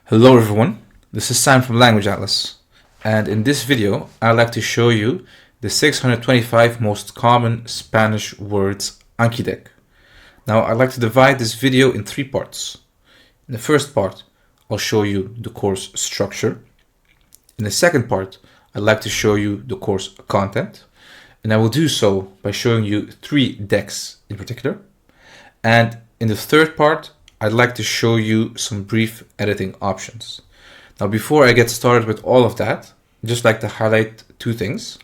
Hello everyone, this is Sam from Language Atlas, and in this video I'd like to show you the 625 most common Spanish words Anki deck. Now I'd like to divide this video in three parts. In the first part I'll show you the course structure. In the second part I'd like to show you the course content, and I will do so by showing you three decks in particular. And in the third part I'd like to show you some brief editing options. Now, before I get started with all of that, I'd just like to highlight two things.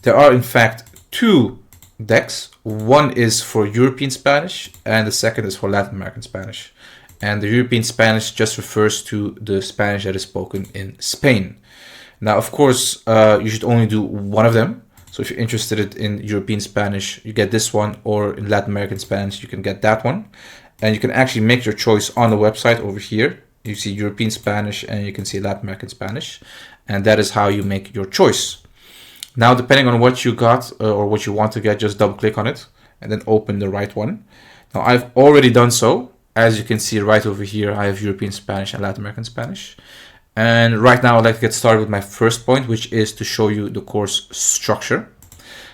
There are in fact two decks. One is for European Spanish and the second is for Latin American Spanish. And the European Spanish just refers to the Spanish that is spoken in Spain. Now, of course, you should only do one of them. So if you're interested in European Spanish, you get this one, or in Latin American Spanish, you can get that one. And you can actually make your choice on the website over here. You see European Spanish and you can see Latin American Spanish. And that is how you make your choice. Now, depending on what you got or what you want to get, just double click on it and then open the right one. Now, I've already done so. As you can see right over here, I have European Spanish and Latin American Spanish. And right now I'd like to get started with my first point, which is to show you the course structure.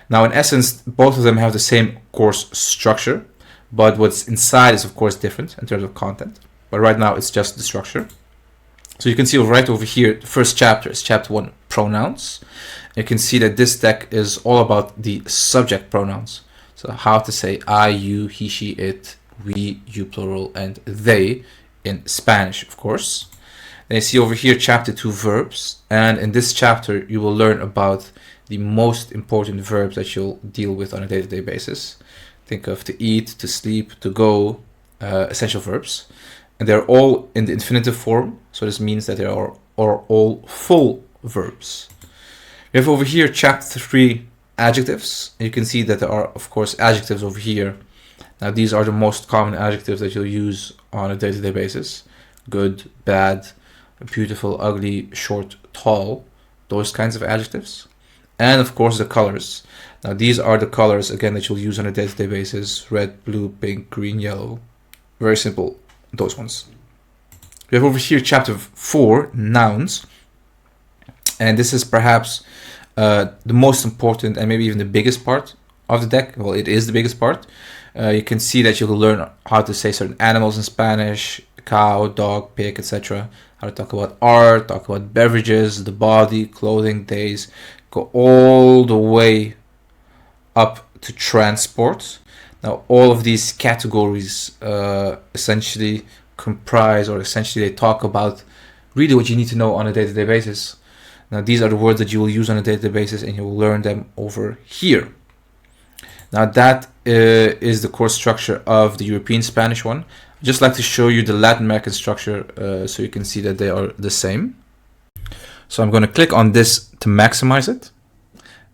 Now, in essence, both of them have the same course structure, but what's inside is of course different in terms of content. But right now it's just the structure. So you can see right over here, the first chapter is chapter 1, pronouns. You can see that this deck is all about the subject pronouns. So how to say I, you, he, she, it, we, you plural, and they in Spanish, of course. Then you see over here chapter 2, verbs. And in this chapter you will learn about the most important verbs that you'll deal with on a day-to-day basis. Think of to eat, to sleep, to go, essential verbs. And they're all in the infinitive form. So this means that they are all full verbs. We have over here chapter 3, adjectives. You can see that there are, of course, adjectives over here. Now these are the most common adjectives that you'll use on a day-to-day basis. Good, bad, beautiful, ugly, short, tall. Those kinds of adjectives. And of course the colors. Now these are the colors again that you'll use on a day-to-day basis: red, blue, pink, green, yellow. Very simple, those ones. We have over here chapter 4, nouns. And this is perhaps the most important and maybe even the biggest part of the deck. Well, it is the biggest part. You can see that you will learn how to say certain animals in Spanish: cow, dog, pig, etc. How to talk about art, talk about beverages, the body, clothing, days. Go all the way up to transport. Now all of these categories essentially comprise, or essentially they talk about really what you need to know on a day-to-day basis. Now these are the words that you will use on a day-to-day basis, and you will learn them over here. Now that is the course structure of the European Spanish one. I'd just like to show you the Latin American structure so you can see that they are the same. So I'm going to click on this to maximize it.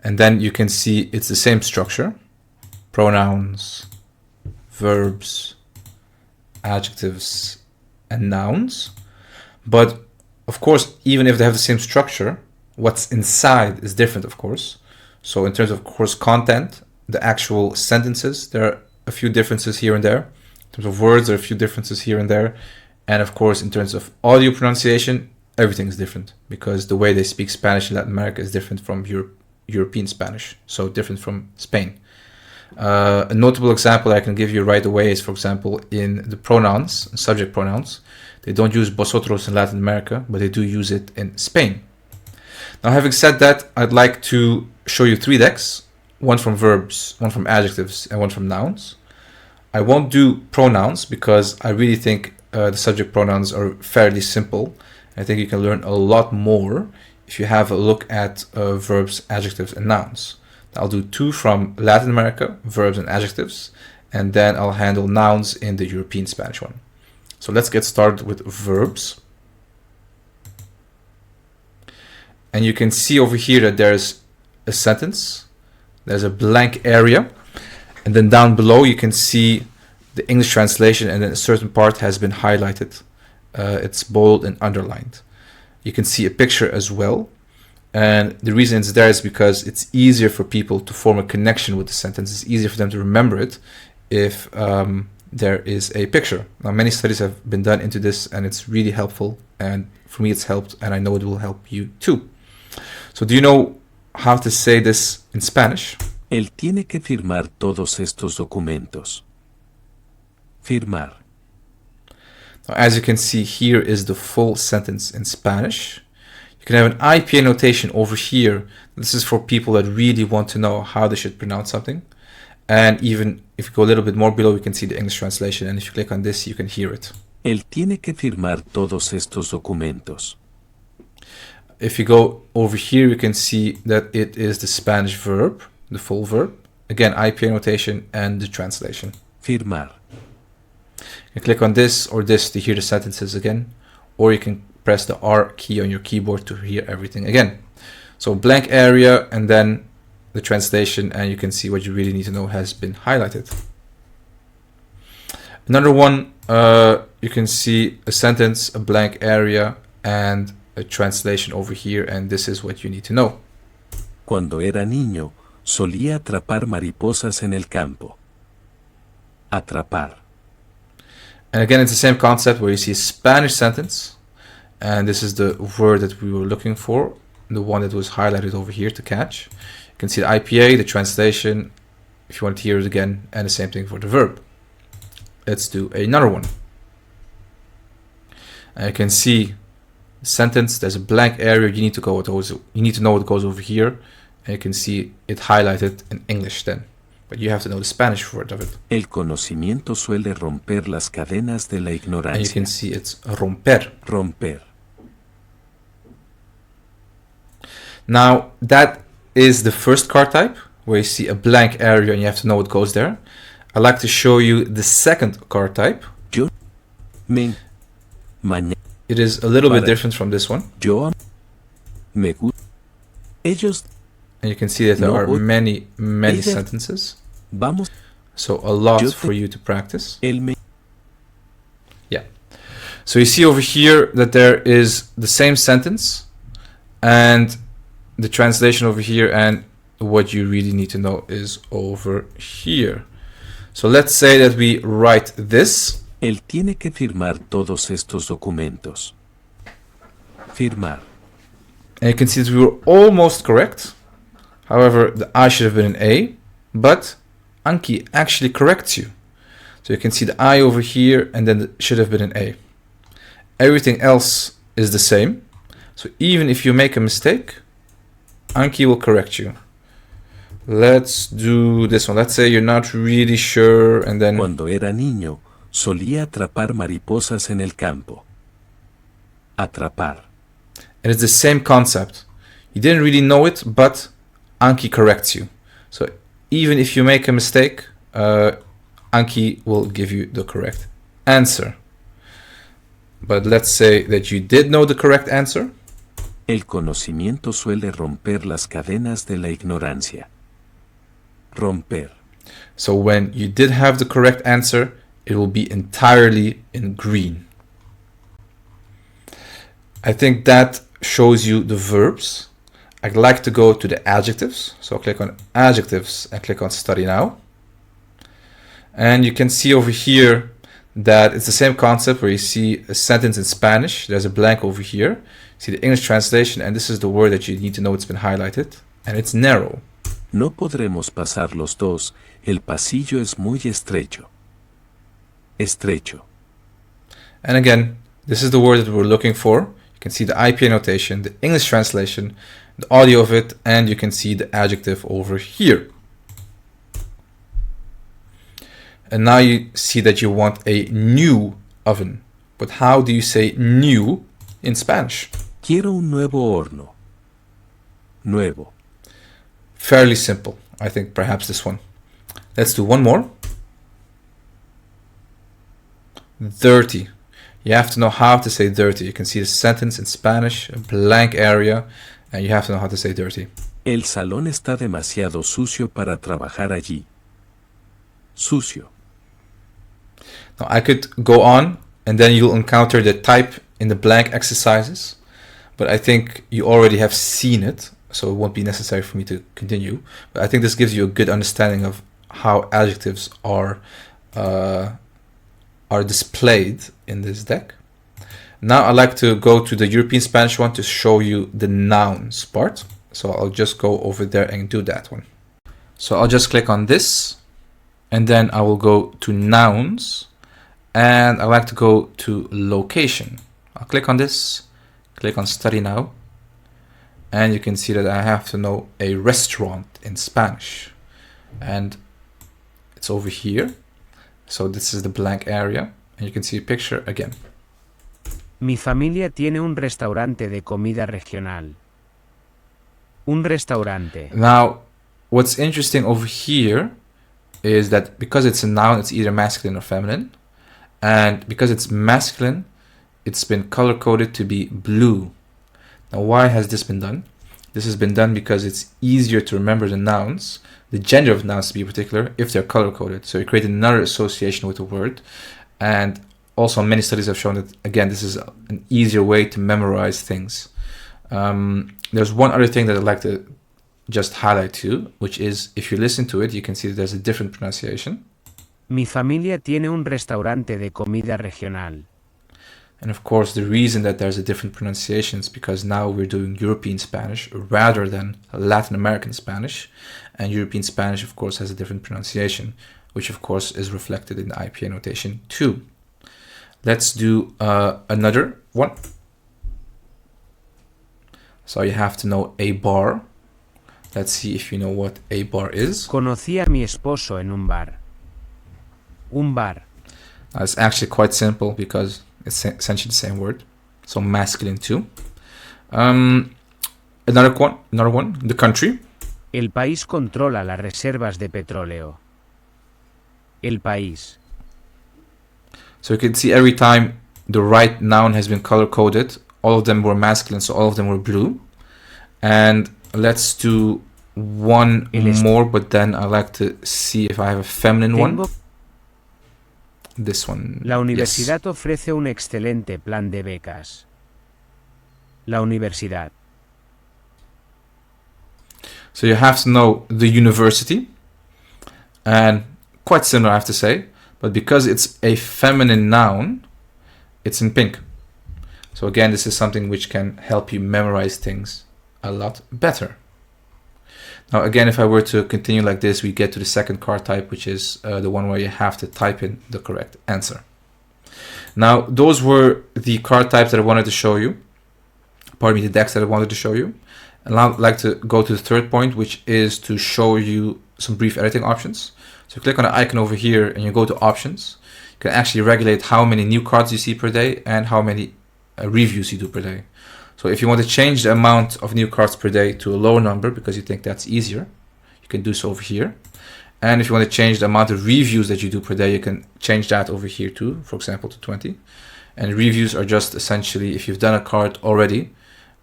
And then you can see it's the same structure: pronouns, verbs, adjectives, and nouns. But of course, even if they have the same structure, what's inside is different, of course. So in terms of course content, the actual sentences, there are a few differences here and there. In terms of words, there are a few differences here and there. And of course, in terms of audio pronunciation, everything is different, because the way they speak Spanish in Latin America is different from European Spanish, so different from Spain. A notable example I can give you right away is, for example, in the pronouns, subject pronouns. They don't use vosotros in Latin America, but they do use it in Spain. Now, having said that, I'd like to show you three decks: one from verbs, one from adjectives, and one from nouns. I won't do pronouns because I really think the subject pronouns are fairly simple. I think you can learn a lot more if you have a look at verbs, adjectives, and nouns. I'll do two from Latin America, verbs and adjectives, and then I'll handle nouns in the European Spanish one. So let's get started with verbs. And you can see over here that there's a sentence, there's a blank area, and then down below you can see the English translation, and then a certain part has been highlighted. It's bold and underlined. You can see a picture as well, and the reason it's there is because it's easier for people to form a connection with the sentence. It's easier for them to remember it if there is a picture. Now, many studies have been done into this, and it's really helpful. And for me, it's helped, and I know it will help you too. So do you know how to say this in Spanish? Él tiene que firmar todos estos documentos. Firmar. Now, as you can see, here is the full sentence in Spanish. You can have an IPA notation over here. This is for people that really want to know how they should pronounce something. And even if you go a little bit more below, you can see the English translation. And if you click on this, you can hear it. Él tiene que firmar todos estos documentos. If you go over here, you can see that it is the Spanish verb, the full verb. Again, IPA notation and the translation. Firmar. You can click on this or this to hear the sentences again, or you can press the R key on your keyboard to hear everything again. So blank area and then the translation, and you can see what you really need to know has been highlighted. Another one, you can see a sentence, a blank area, and a translation over here, and this is what you need to know. Cuando era niño, solía atrapar mariposas en el campo. Atrapar. And again, it's the same concept where you see a Spanish sentence, and this is the word that we were looking for, the one that was highlighted over here to catch. You can see the IPA, the translation, if you want to hear it again, and the same thing for the verb. Let's do another one. And you can see the sentence, there's a blank area, you need to know what goes over here, and you can see it highlighted in English then. But you have to know the Spanish word of it. El conocimiento suele romper las cadenas de la ignorancia. And you can see it's romper. Romper. Now, that is the first card type, where you see a blank area and you have to know what goes there. I'd like to show you the second card type. Yo me mañana. It is a little bit different from this one. Yo me gusta. Ellos. And you can see that there are many sentences. Vamos. So a lot for you to practice. Él me. Yeah. So you see over here that there is the same sentence and the translation over here, and what you really need to know is over here. So let's say that we write this. Él tiene que firmar todos estos documentos. Firmar. And you can see that we were almost correct. However, the I should have been an A, but Anki actually corrects you. So you can see the I over here, and then it should have been an A. Everything else is the same. So even if you make a mistake, Anki will correct you. Let's do this one. Let's say you're not really sure, and then... Cuando era niño, solía atrapar mariposas en el campo. Atrapar. And it's the same concept. You didn't really know it, but Anki corrects you. So even if you make a mistake, Anki will give you the correct answer. But let's say that you did know the correct answer. El conocimiento suele romper las cadenas de la ignorancia. Romper. So when you did have the correct answer, it will be entirely in green. I think that shows you the verbs. I'd like to go to the adjectives. So click on adjectives and click on study now. And you can see over here that it's the same concept where you see a sentence in Spanish. There's a blank over here. See the English translation, and this is the word that you need to know. It's been highlighted, and it's narrow. No podremos pasar los dos. El pasillo es muy estrecho. Estrecho. And again, this is the word that we're looking for. You can see the IPA notation, the English translation, the audio of it, and you can see the adjective over here. And now you see that you want a new oven. But how do you say new in Spanish? Quiero un nuevo horno. Nuevo. Fairly simple. I think perhaps this one. Let's do one more. Dirty. You have to know how to say dirty. You can see the sentence in Spanish, a blank area, and you have to know how to say dirty. El salón está demasiado sucio para trabajar allí. Sucio. Now I could go on, and then you'll encounter the type in the blank exercises, but I think you already have seen it, so it won't be necessary for me to continue. But I think this gives you a good understanding of how adjectives are are displayed in this deck. Now I'd like to go to the European Spanish one to show you the nouns part. So I'll just go over there and do that one. So I'll just click on this, and then I will go to nouns, and I like to go to location. I'll click on this, click on study now, and you can see that I have to know a restaurant in Spanish, and it's over here. So this is the blank area, and you can see a picture again. Mi familia tiene un restaurante de comida regional. Un restaurante. Now, what's interesting over here is that because it's a noun, it's either masculine or feminine. And because it's masculine, it's been color coded to be blue. Now, why has this been done? This has been done because it's easier to remember the nouns, the gender of nouns to be particular, if they're color coded. So you create another association with the word. And also many studies have shown that, again, this is an easier way to memorize things. There's one other thing that I'd like to just highlight too, which is if you listen to it, you can see that there's a different pronunciation. Mi familia tiene un restaurante de comida regional. And of course, the reason that there's a different pronunciation is because now we're doing European Spanish rather than Latin American Spanish. And European Spanish, of course, has a different pronunciation, which of course is reflected in the IPA notation too. Let's do another one. So you have to know a bar. Let's see if you know what a bar is. Conocí a mi esposo en un bar. Un bar. Now, it's actually quite simple because it's essentially the same word. So masculine too. Another one. The country. El país controla las reservas de petróleo. El país. So you can see every time the right noun has been color coded, all of them were masculine, so all of them were blue. And let's do one more, but then I like to see if I have a feminine one. This one. La universidad ofrece un excelente plan de becas. La universidad. So you have to know the university, and quite similar, I have to say, but because it's a feminine noun, it's in pink. So again, this is something which can help you memorize things a lot better. Now again, if I were to continue like this, we get to the second card type, which is the one where you have to type in the correct answer. Now, those were the card types that I wanted to show you. Pardon me, the decks that I wanted to show you. And now I'd like to go to the third point, which is to show you some brief editing options. So you click on the icon over here and you go to options. You can actually regulate how many new cards you see per day and how many reviews you do per day. So if you want to change the amount of new cards per day to a lower number because you think that's easier, you can do so over here. And if you want to change the amount of reviews that you do per day, you can change that over here too, for example, to 20. And reviews are just essentially if you've done a card already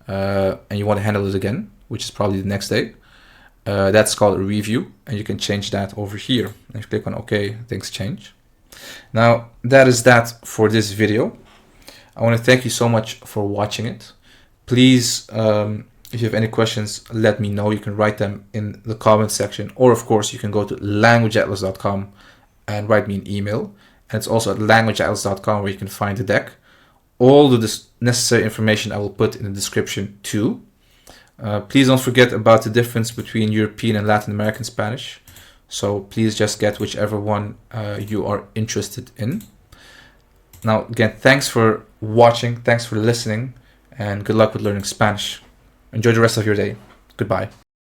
and you want to handle it again, which is probably the next day, that's called a review, and you can change that over here. And if you click on OK, things change. Now, that is that for this video. I want to thank you so much for watching it. Please, if you have any questions, let me know. You can write them in the comment section, or of course, you can go to languageatlas.com and write me an email. And it's also at languageatlas.com where you can find the deck. All the necessary information I will put in the description too. Please don't forget about the difference between European and Latin American Spanish. So please just get whichever one you are interested in. Now, again, thanks for watching, thanks for listening, and good luck with learning Spanish. Enjoy the rest of your day. Goodbye.